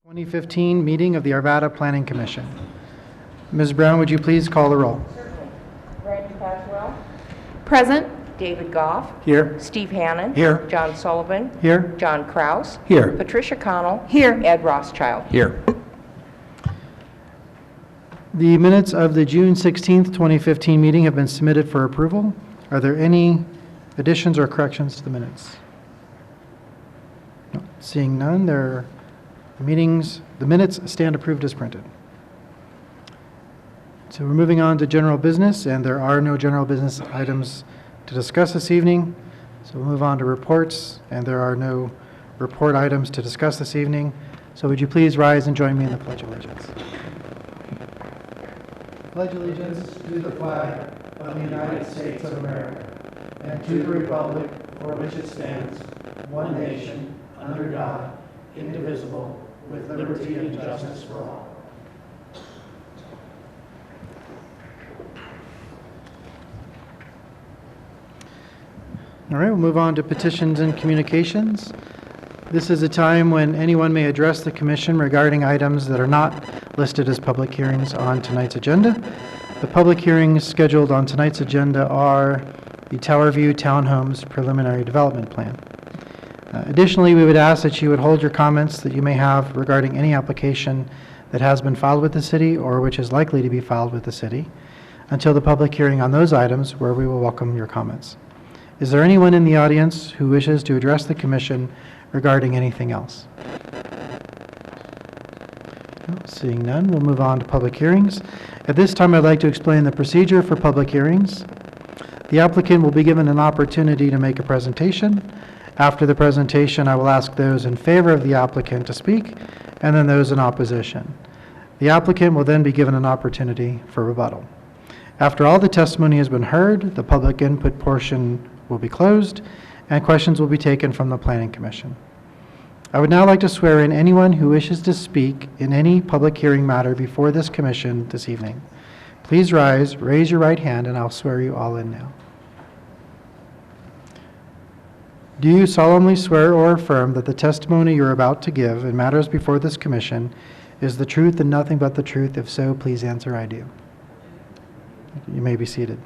2015 meeting of the Arvada Planning Commission. Ms. Brown, would you please call the roll? Certainly. Randy Caswell. Present. David Goff. Here. Steve Hannon. Here. John Sullivan. Here. John Kraus. Here. Patricia Connell. Here. Ed Rothschild. Here. The minutes of the June 16th, 2015 meeting have been submitted for approval. Are there any additions or corrections to the minutes? No. Seeing none, the minutes stand approved as printed. So we're moving on to general business, and there are no general business items to discuss this evening. So we'll move on to reports, and there are no report items to discuss this evening. So would you please rise and join me in the Pledge of Allegiance? Pledge allegiance to the flag of the United States of America and to the republic for which it stands, one nation, under God, indivisible, with liberty and justice for all. All right, we'll move on to petitions and communications. This is a time when anyone may address the commission regarding items that are not listed as public hearings on tonight's agenda. The public hearings scheduled on tonight's agenda are the Tower View Townhomes Preliminary Development Plan. Additionally, we would ask that you would hold your comments that you may have regarding any application that has been filed with the city or which is likely to be filed with the city until the public hearing on those items, where we will welcome your comments. Is there anyone in the audience who wishes to address the commission regarding anything else? No, seeing none, we'll move on to public hearings. At this time, I'd like to explain the procedure for public hearings. The applicant will be given an opportunity to make a presentation. After the presentation, I will ask those in favor of the applicant to speak, and then those in opposition. The applicant will then be given an opportunity for rebuttal. After all the testimony has been heard, the public input portion will be closed, and questions will be taken from the Planning Commission. I would now like to swear in anyone who wishes to speak in any public hearing matter before this commission this evening. Please rise, raise your right hand, and I'll swear you all in now. Do you solemnly swear or affirm that the testimony you're about to give in matters before this commission is the truth and nothing but the truth? If so, please answer, I do. You may be seated.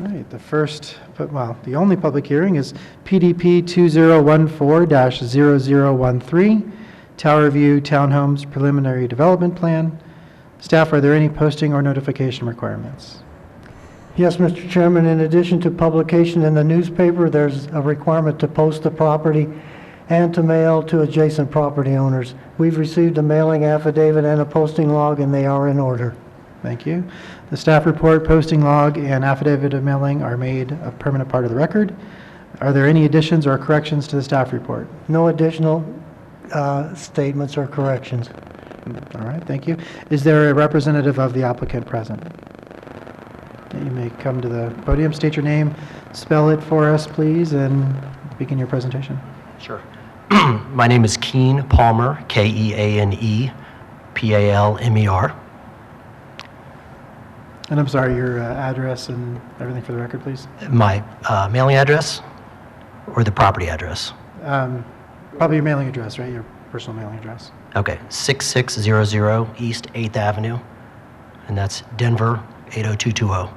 All right, the only public hearing is PDP 2014-0013, Tower View Townhomes Preliminary Development Plan. Staff, are there any posting or notification requirements? Yes, Mr. Chairman, in addition to publication in the newspaper, there's a requirement to post the property and to mail to adjacent property owners. We've received a mailing affidavit and a posting log, and they are in order. Thank you. The staff report, posting log, and affidavit of mailing are made a permanent part of the record. Are there any additions or corrections to the staff report? No additional statements or corrections. All right, thank you. Is there a representative of the applicant present? You may come to the podium, state your name, spell it for us, please, and begin your presentation. Sure. My name is Keane Palmer, Keane Palmer. And I'm sorry, your address and everything for the record, please. My mailing address or the property address? Probably your mailing address, right? Your personal mailing address. Okay, 6600 East 8th Avenue, and that's Denver 80220.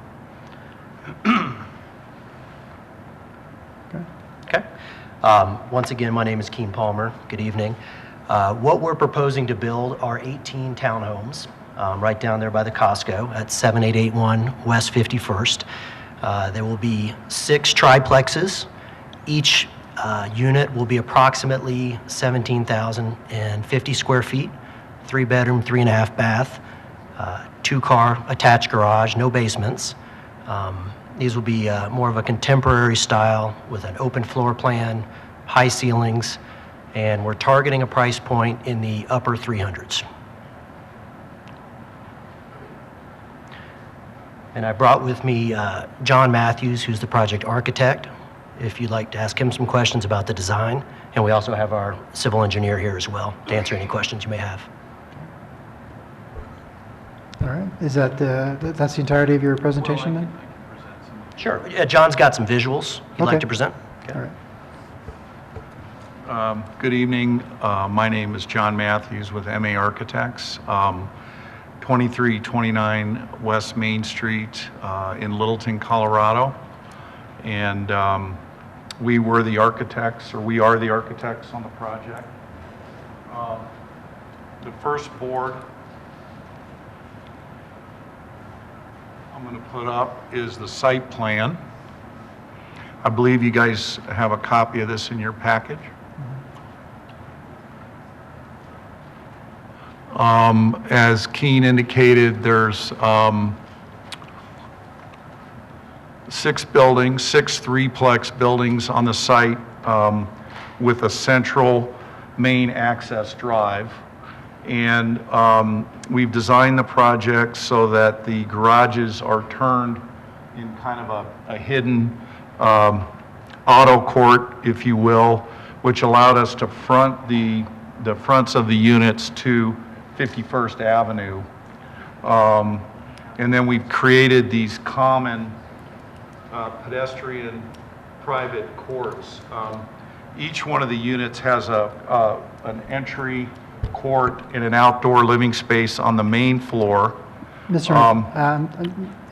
Okay. Once again, my name is Keane Palmer. Good evening. What we're proposing to build are 18 townhomes right down there by the Costco at 7881 West 51st. There will be 6 triplexes. Each unit will be approximately 17,050 square feet, 3-bedroom, 3.5 bath, 2-car attached garage, no basements. These will be more of a contemporary style with an open floor plan, high ceilings, and we're targeting a price point in the upper 300s. And I brought with me John Matthews, who's the project architect, if you'd like to ask him some questions about the design. And we also have our civil engineer here as well to answer any questions you may have. All right. Is that that's the entirety of your presentation then? Sure. John's got some visuals he'd like to present. Okay. All right. Good evening. My name is John Matthews with MA Architects, 2329 West Main Street in Littleton, Colorado. And we were the architects, or we are the architects on the project. The first board I'm going to put up is the site plan. I believe you guys have a copy of this in your package. As Keene indicated, there's 6 buildings, 6 3-plex buildings on the site with a central main access drive. And we've designed the project so that the garages are turned in kind of a hidden auto court, if you will, which allowed us to front the fronts of the units to 51st Avenue. And then we've created these common pedestrian private courts. Each one of the units has an entry court and an outdoor living space on the main floor. Mr.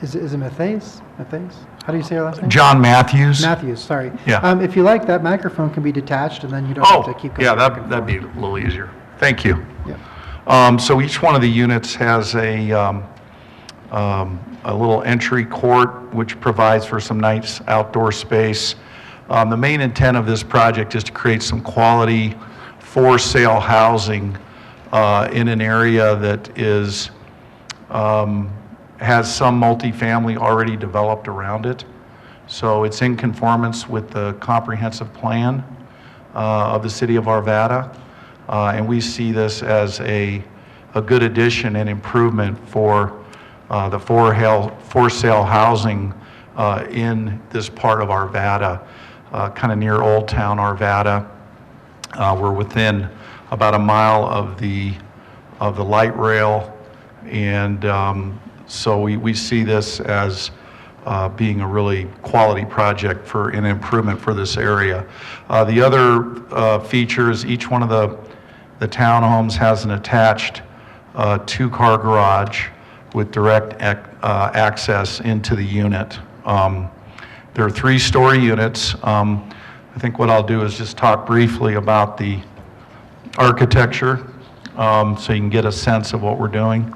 Is it Matthews? Matthews? How do you say your last name? John Matthews. Matthews, sorry. Yeah. If you like, that microphone can be detached, and then you don't have to keep going. Yeah, back and that'd be forth. a little easier. Thank you. Yeah. So each one of the units has a little entry court, which provides for some nice outdoor space. The main intent of this project is to create some quality for-sale housing in an area that is has some multifamily already developed around it. So it's in conformance with the comprehensive plan of the city of Arvada. And we see this as a good addition and improvement for the for-sale housing in this part of Arvada, kind of near Old Town Arvada. We're within about a mile of the light rail, and so we see this as being a really quality project for an improvement for this area. The other feature is each one of the townhomes has an attached 2-car garage with direct access into the unit. There are 3-story units. I think what I'll do is just talk briefly about the architecture so you can get a sense of what we're doing.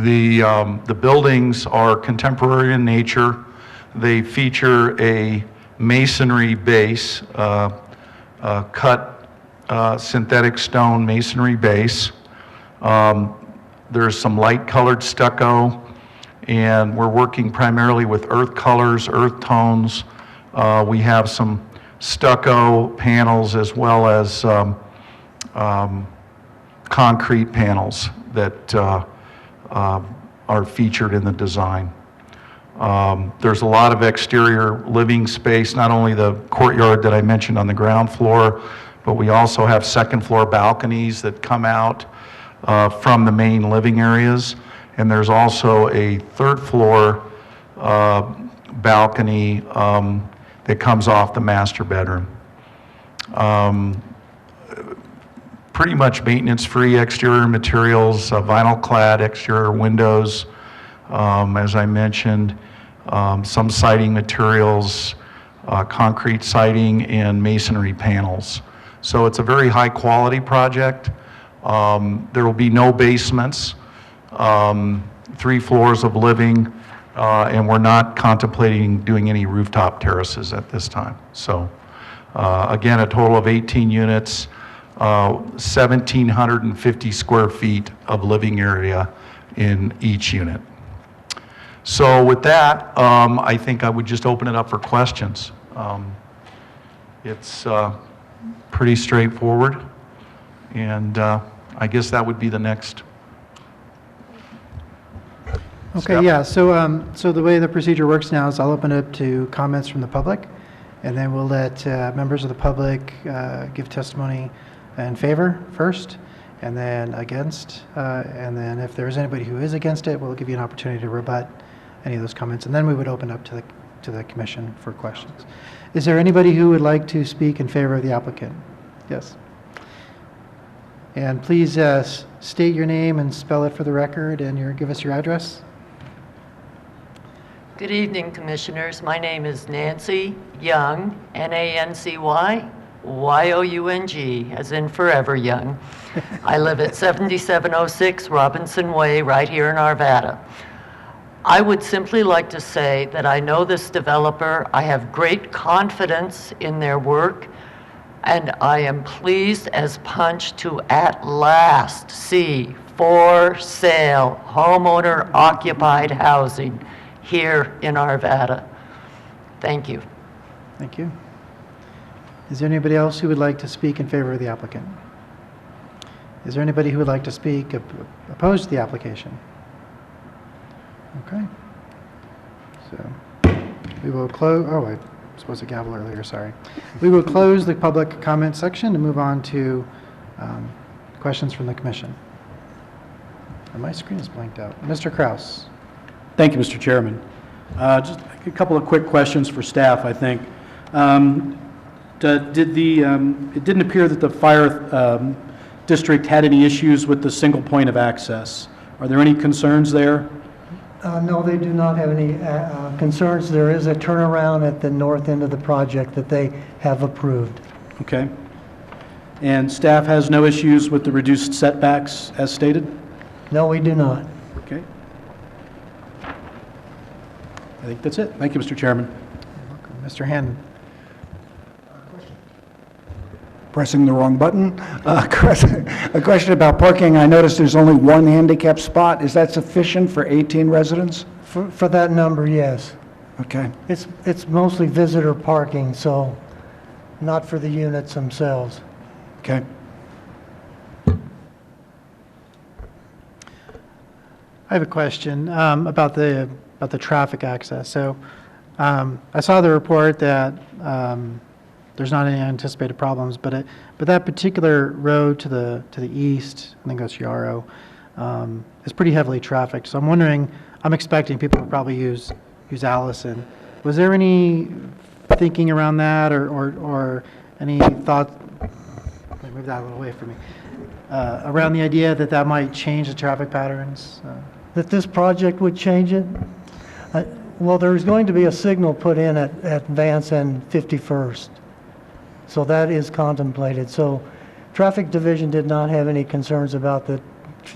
The buildings are contemporary in nature. They feature a masonry base, cut synthetic stone masonry base. There's some light colored stucco, and we're working primarily with earth colors, earth tones. We have some stucco panels as well as concrete panels that are featured in the design. There's a lot of exterior living space, not only the courtyard that I mentioned on the ground floor, but we also have second floor balconies that come out from the main living areas. And there's also a third floor balcony that comes off the master bedroom. Pretty much maintenance-free exterior materials, vinyl clad exterior windows, as I mentioned, some siding materials, concrete siding, and masonry panels. So it's a very high-quality project. There will be no basements, 3 floors of living, and we're not contemplating doing any rooftop terraces at this time. So again, a total of 18 units, 1,750 square feet of living area in each unit. So with that, I think I would just open it up for questions. It's pretty straightforward, and I guess that would be the next Okay, step. yeah, so the way the procedure works now is I'll open it up to comments from the public, and then we'll let members of the public give testimony in favor first, and then against, and then if there's anybody who is against it, we'll give you an opportunity to rebut any of those comments, and then we would open up to the commission for questions. Is there anybody who would like to speak in favor of the applicant? Yes. And please state your name and spell it for the record, and give us your address. Good evening, Commissioners. My name is Nancy Young, Nancy Young, as in forever young. I live at 7706 Robinson Way, right here in Arvada. I would simply like to say that I know this developer. I have great confidence in their work, and I am pleased as punch to at last see for sale homeowner-occupied housing here in Arvada. Thank you. Thank you. Is there anybody else who would like to speak in favor of the applicant? Is there anybody who would like to speak opposed to the application? Okay. So we will close. Oh, I was supposed to gavel earlier, sorry. We will close the public comment section and move on to questions from the commission. And my screen is blanked out. Mr. Kraus. Thank you, Mr. Chairman. Just a couple of quick questions for staff, I think. It didn't appear that the fire district had any issues with the single point of access. Are there any concerns there? No, they do not have any concerns. There is a turnaround at the north end of the project that they have approved. Okay. And staff has no issues with the reduced setbacks as stated? No, we do not. Okay. I think that's it. Thank you, Mr. Chairman. Mr. Hannon. Pressing the wrong button. A question about parking. I noticed there's only one handicap spot. Is that sufficient for 18 residents? For that number, yes. Okay. It's mostly visitor parking, so not for the units themselves. Okay. I have a question about the traffic access. So I saw the report that there's not any anticipated problems, but that particular road to the east, I think that's Yarrow, is pretty heavily trafficked. So I'm wondering, I'm expecting people to probably use Allison. Was there any thinking around that, or any thought? Let me move that a little away from me. Around the idea that might change the traffic patterns? That this project would change it? Well, there's going to be a signal put in at Vance and 51st. So that is contemplated. So Traffic Division did not have any concerns about the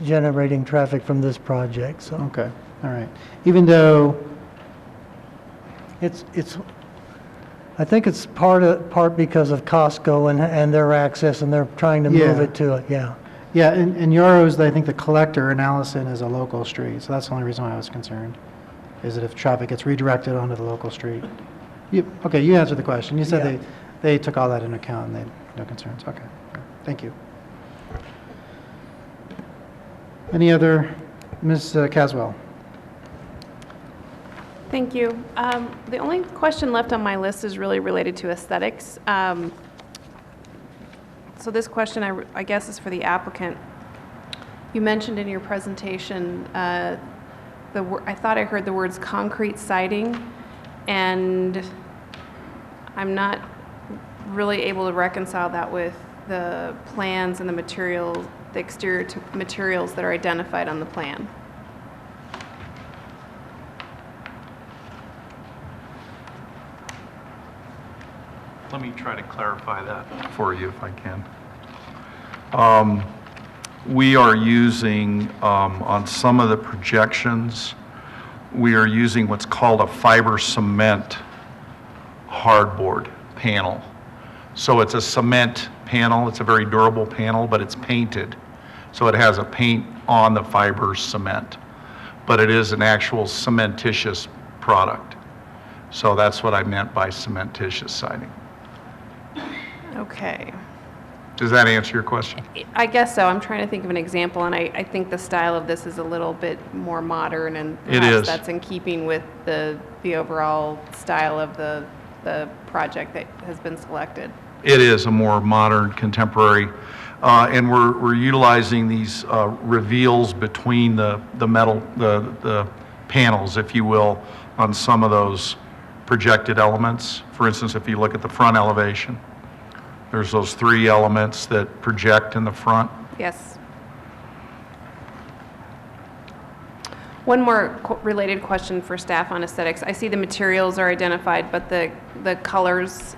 generating traffic from this project. So Okay, all right. Even though, it's I think it's part because of Costco and their access, and they're trying to move Yeah. it to it. Yeah. yeah, and Yarrow's, I think the collector in Allison is a local street, so that's the only reason why I was concerned, is that if traffic gets redirected onto the local street. Okay, you answered the question. You said Yeah. they took all that into account and they had no concerns. Okay, thank you. Any other, Ms. Caswell? Thank you. The only question left on my list is really related to aesthetics. So this question, I guess, is for the applicant. You mentioned in your presentation, I thought I heard the words concrete siding, and I'm not really able to reconcile that with the plans and the materials, the exterior materials that are identified on the plan. Let me try to clarify that for you if I can. We are using, on some of the projections, we are using what's called a fiber cement hardboard panel. So it's a cement panel, it's a very durable panel, but it's painted. So it has a paint on the fiber cement, but it is an actual cementitious product. So that's what I meant by cementitious siding. Okay. Does that answer your question? I guess so. I'm trying to think of an example, and I think the style of this is a little bit more modern, and It perhaps is. that's in keeping with the overall style of the project that has been selected. It is a more modern, contemporary, and we're utilizing these reveals between the metal, the panels, if you will, on some of those projected elements. For instance, if you look at the front elevation, there's those 3 elements that project in the front. Yes. One more related question for staff on aesthetics. I see the materials are identified, but the colors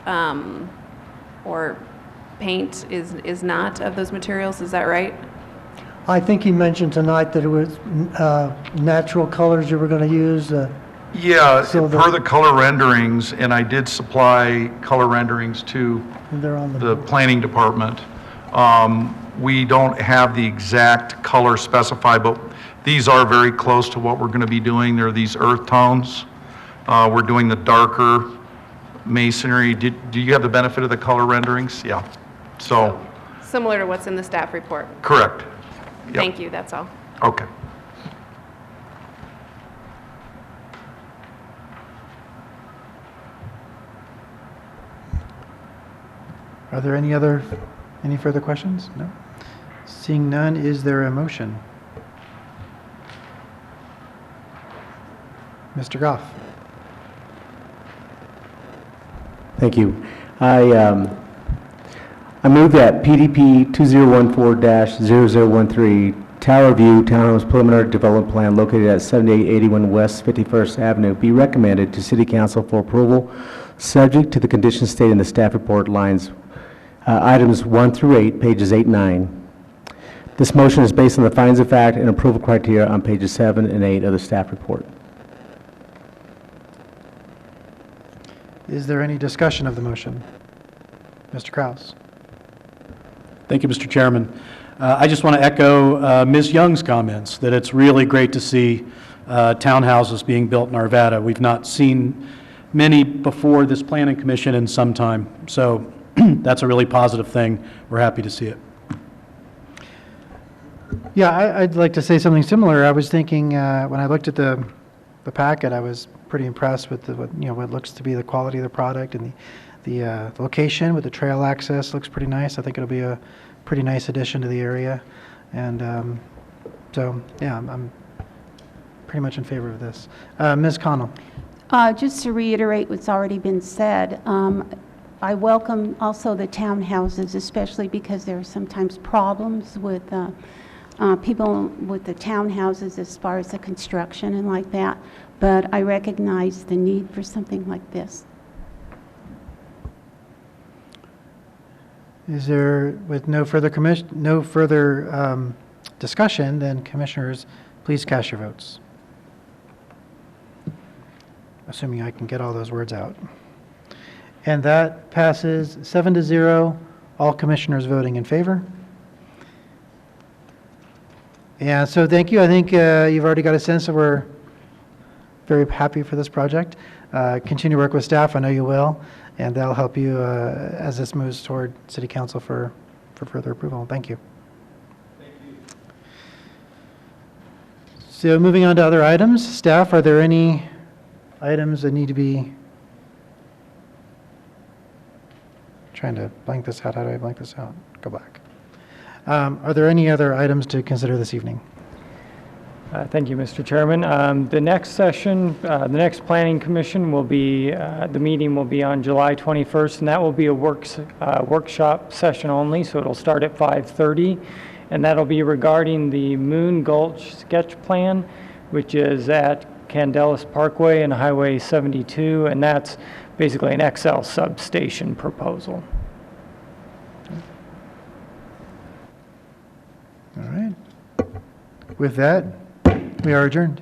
or paint is not of those materials. Is that right? I think he mentioned tonight that it was natural colors you were going to use. Yeah, So per the color renderings, and I did supply color renderings to They're on the planning department. We don't have the exact color specified, but these are very close to what we're going to be doing. They're these earth tones. We're doing the darker masonry. Do you have the benefit of the color renderings? Yeah. So, Similar to what's in the staff report. correct. Yep. Thank you, that's all. Okay. Are there any further questions? No? Seeing none, is there a motion? Mr. Goff? Thank you. I move that PDP 2014-0013 Tower View Townhomes Preliminary Development Plan located at 7881 West 51st Avenue be recommended to City Council for approval, subject to the conditions stated in the staff report lines, items 1 through 8, pages 8 and 9. This motion is based on the findings of fact and approval criteria on pages 7 and 8 of the staff report. Is there any discussion of the motion? Mr. Kraus? Thank you, Mr. Chairman. I just want to echo Ms. Young's comments, that it's really great to see townhouses being built in Arvada. We've not seen many before this planning commission in some time, so that's a really positive thing. We're happy to see it. Yeah, I'd like to say something similar. I was thinking, when I looked at the packet, I was pretty impressed with what looks to be the quality of the product, and the location with the trail access looks pretty nice. I think it'll be a pretty nice addition to the area. And so, yeah, I'm pretty much in favor of this. Ms. Connell? Just to reiterate what's already been said, I welcome also the townhouses, especially because there are sometimes problems with people with the townhouses as far as the construction and like that, but I recognize the need for something like this. Is there, with no further discussion, then commissioners, please cast your votes. Assuming I can get all those words out. And that passes 7-0, all commissioners voting in favor. Yeah, so thank you. I think you've already got a sense that we're very happy for this project. Continue to work with staff, I know you will, and that'll help you as this moves toward City Council for further approval. Thank you. Thank you. So moving on to other items, staff, are there any items that need to be, trying to blank this out, how do I blank this out? Go back. Are there any other items to consider this evening? Thank you, Mr. Chairman. The next session, the next Planning Commission will be, the meeting will be on July 21st, and that will be a workshop session only, so it'll start at 5:30, and that'll be regarding the Moon Gulch sketch plan, which is at Candelas Parkway and Highway 72, and that's basically an XL substation proposal. All right. With that, we are adjourned.